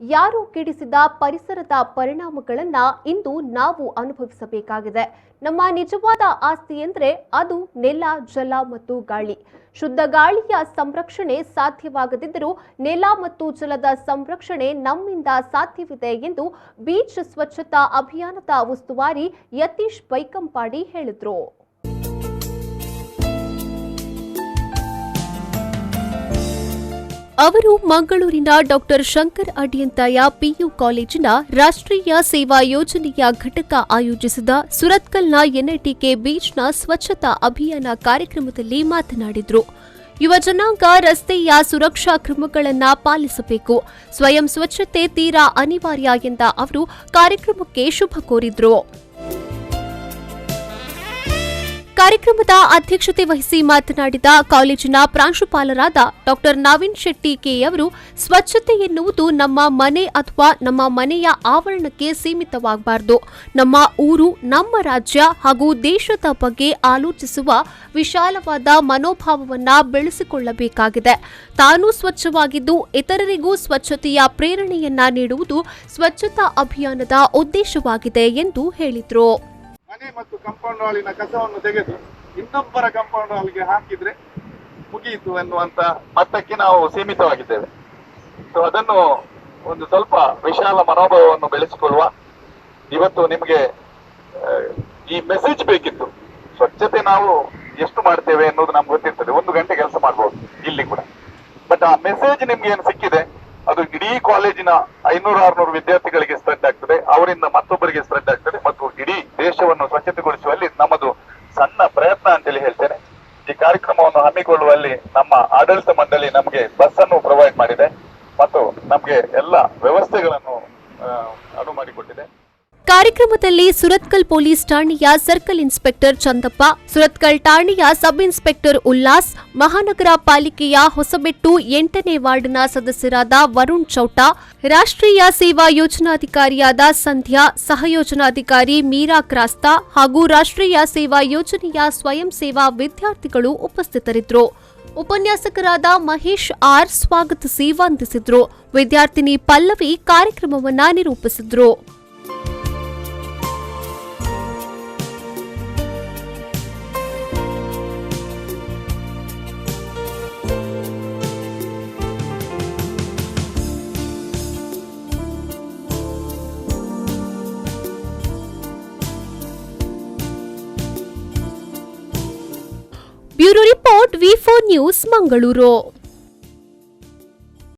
ಯಾರು ಕೆಡಿಸಿದ ಪರಿಸರದ ಪರಿಣಾಮಗಳನ್ನು ಇಂದು ನಾವು ಅನುಭವಿಸಬೇಕಾಗಿದೆ. ನಮ್ಮ ನಿಜವಾದ ಆಸ್ತಿ ಎಂದರೆ ಅದು ನೆಲ, ಜಲ ಮತ್ತು ಗಾಳಿ. ಶುದ್ಧ ಗಾಳಿಯ ಸಂರಕ್ಷಣೆ ಸಾಧ್ಯವಾಗದಿದ್ದರೂ ನೆಲ ಮತ್ತು ಜಲದ ಸಂರಕ್ಷಣೆ ನಮ್ಮಿಂದ ಸಾಧ್ಯವಿದೆ ಎಂದು ಬೀಚ್ ಸ್ವಚ್ಛತಾ ಅಭಿಯಾನದ ಉಸ್ತುವಾರಿ ಯತೀಶ್ ಬೈಕಂಪಾಡಿ ಹೇಳಿದರು. ಅವರು ಮಂಗಳೂರಿನ ಡಾಕ್ಟರ್ ಶಂಕರ್ ಅಡಿಯಂತಾಯ ಪಿಯು ಕಾಲೇಜಿನ ರಾಷ್ಟ್ರೀಯ ಸೇವಾ ಯೋಜನೆಯ ಘಟಕ ಆಯೋಜಿಸಿದ ಸುರತ್ಕಲ್ನ ಎನ್ಐಟಿಕೆ ಬೀಚ್ನ ಸ್ವಚ್ಛತಾ ಅಭಿಯಾನ ಕಾರ್ಯಕ್ರಮದಲ್ಲಿ ಮಾತನಾಡಿದರು. ಯುವ ಜನಾಂಗ ರಸ್ತೆಯ ಸುರಕ್ಷಾ ಕ್ರಮಗಳನ್ನು ಪಾಲಿಸಬೇಕು, ಸ್ವಯಂ ಸ್ವಚ್ಛತೆ ತೀರಾ ಅನಿವಾರ್ಯ ಎಂದ ಅವರು ಕಾರ್ಯಕ್ರಮಕ್ಕೆ ಶುಭ ಕೋರಿದರು. ಕಾರ್ಯಕ್ರಮದ ಅಧ್ಯಕ್ಷತೆ ವಹಿಸಿ ಮಾತನಾಡಿದ ಕಾಲೇಜಿನ ಪ್ರಾಂಶುಪಾಲರಾದ ಡಾಕ್ಟರ್ ನವೀನ್ ಶೆಟ್ಟಿ ಕೆ ಅವರು, ಸ್ವಚ್ಛತೆ ಎನ್ನುವುದು ನಮ್ಮ ಮನೆ ಅಥವಾ ನಮ್ಮ ಮನೆಯ ಆವರಣಕ್ಕೆ ಸೀಮಿತವಾಗಬಾರದು. ನಮ್ಮ ಊರು, ನಮ್ಮ ರಾಜ್ಯ ಹಾಗೂ ದೇಶದ ಬಗ್ಗೆ ಆಲೋಚಿಸುವ ವಿಶಾಲವಾದ ಮನೋಭಾವವನ್ನು ಬೆಳೆಸಿಕೊಳ್ಳಬೇಕಾಗಿದೆ. ತಾನು ಸ್ವಚ್ಛವಾಗಿದ್ದು ಇತರರಿಗೂ ಸ್ವಚ್ಛತೆಯ ಪ್ರೇರಣೆಯನ್ನ ನೀಡುವುದು ಸ್ವಚ್ಛತಾ ಅಭಿಯಾನದ ಉದ್ದೇಶವಾಗಿದೆ ಎಂದು ಹೇಳಿದರು. ಮನೆ ಮತ್ತು ಕಾಂಪೌಂಡ್ ವಾಲಿನ ಕಸವನ್ನು ತೆಗೆದು ಇನ್ನೊಬ್ಬರ ಕಾಂಪೌಂಡ್ ವಾಲ್ಗೆ ಹಾಕಿದ್ರೆ ಮುಗಿಯಿತು ಎನ್ನುವಂತ ಮಟ್ಟಕ್ಕೆ ನಾವು ಸೀಮಿತವಾಗಿದ್ದೇವೆ. ಸೊ ಅದನ್ನು ಒಂದು ಸ್ವಲ್ಪ ವಿಶಾಲ ಮನೋಭಾವವನ್ನು ಬೆಳೆಸಿಕೊಳ್ಳುವ. ಇವತ್ತು ನಿಮಗೆ ಈ ಮೆಸೇಜ್ ಬೇಕಿತ್ತು. ಸ್ವಚ್ಛತೆ ನಾವು ಎಷ್ಟು ಮಾಡ್ತೇವೆ ಅನ್ನೋದು ನಮ್ಗೆ ಗೊತ್ತಿರ್ತದೆ. 1 ಗಂಟೆ ಕೆಲಸ ಮಾಡ್ಬೋದು ಇಲ್ಲಿ ಕೂಡ. ಬಟ್ ಆ ಮೆಸೇಜ್ ನಿಮ್ಗೆ ಏನು ಸಿಕ್ಕಿದೆ ಅದು ಇಡೀ ಕಾಲೇಜಿನ 500-600 ವಿದ್ಯಾರ್ಥಿಗಳಿಗೆ ಸ್ಪ್ರೆಡ್ ಆಗ್ತದೆ, ಅವರಿಂದ ಮತ್ತೊಬ್ಬರಿಗೆ ಸ್ಪ್ರೆಡ್ ಆಗ್ತದೆ ಮತ್ತು ಇಡೀ ದೇಶವನ್ನು ಸ್ವಚ್ಛತೆಗೊಳಿಸುವಲ್ಲಿ ನಮ್ಮದು ಸಣ್ಣ ಪ್ರಯತ್ನ ಅಂತೇಳಿ ಹೇಳ್ತೇನೆ. ಈ ಕಾರ್ಯಕ್ರಮವನ್ನು ಹಮ್ಮಿಕೊಳ್ಳುವಲ್ಲಿ ನಮ್ಮ ಆಡಳಿತ ಮಂಡಳಿ ನಮಗೆ ಬಸ್ ಅನ್ನು ಪ್ರೊವೈಡ್ ಮಾಡಿದೆ ಮತ್ತು ನಮಗೆ ಎಲ್ಲ ವ್ಯವಸ್ಥೆಗಳನ್ನು ಅನುವು ಮಾಡಿಕೊಟ್ಟಿದೆ. ಕಾರ್ಯಕ್ರಮದಲ್ಲಿ ಸುರತ್ಕಲ್ ಪೊಲೀಸ್ ಠಾಣೆಯ ಸರ್ಕಲ್ ಇನ್ಸ್ಪೆಕ್ಟರ್ ಚಂದಪ್ಪ, ಸುರತ್ಕಲ್ ಠಾಣೆಯ ಸಬ್ ಇನ್ಸ್ಪೆಕ್ಟರ್ ಉಲ್ಲಾಸ್, ಮಹಾನಗರ ಪಾಲಿಕೆಯ ಹೊಸಬೆಟ್ಟು 8ನೇ ವಾರ್ಡ್ನ ಸದಸ್ಯರಾದ ವರುಣ್ ಚೌಟಾ, ರಾಷ್ಟ್ರೀಯ ಸೇವಾ ಯೋಜನಾಧಿಕಾರಿಯಾದ ಸಂಧ್ಯಾ, ಸಹಯೋಜನಾಧಿಕಾರಿ ಮೀರಾ ಕ್ರಾಸ್ತಾ ಹಾಗೂ ರಾಷ್ಟ್ರೀಯ ಸೇವಾ ಯೋಜನೆಯ ಸ್ವಯಂ ಸೇವಾ ವಿದ್ಯಾರ್ಥಿಗಳು ಉಪಸ್ಥಿತರಿದ್ದರು. ಉಪನ್ಯಾಸಕರಾದ ಮಹೇಶ್ ಆರ್ ಸ್ವಾಗತಿಸಿ ವಂದಿಸಿದ್ರು. ವಿದ್ಯಾರ್ಥಿನಿ ಪಲ್ಲವಿ ಕಾರ್ಯಕ್ರಮವನ್ನು ನಿರೂಪಿಸಿದ್ರು. Bureau report V4 news Mangaluru.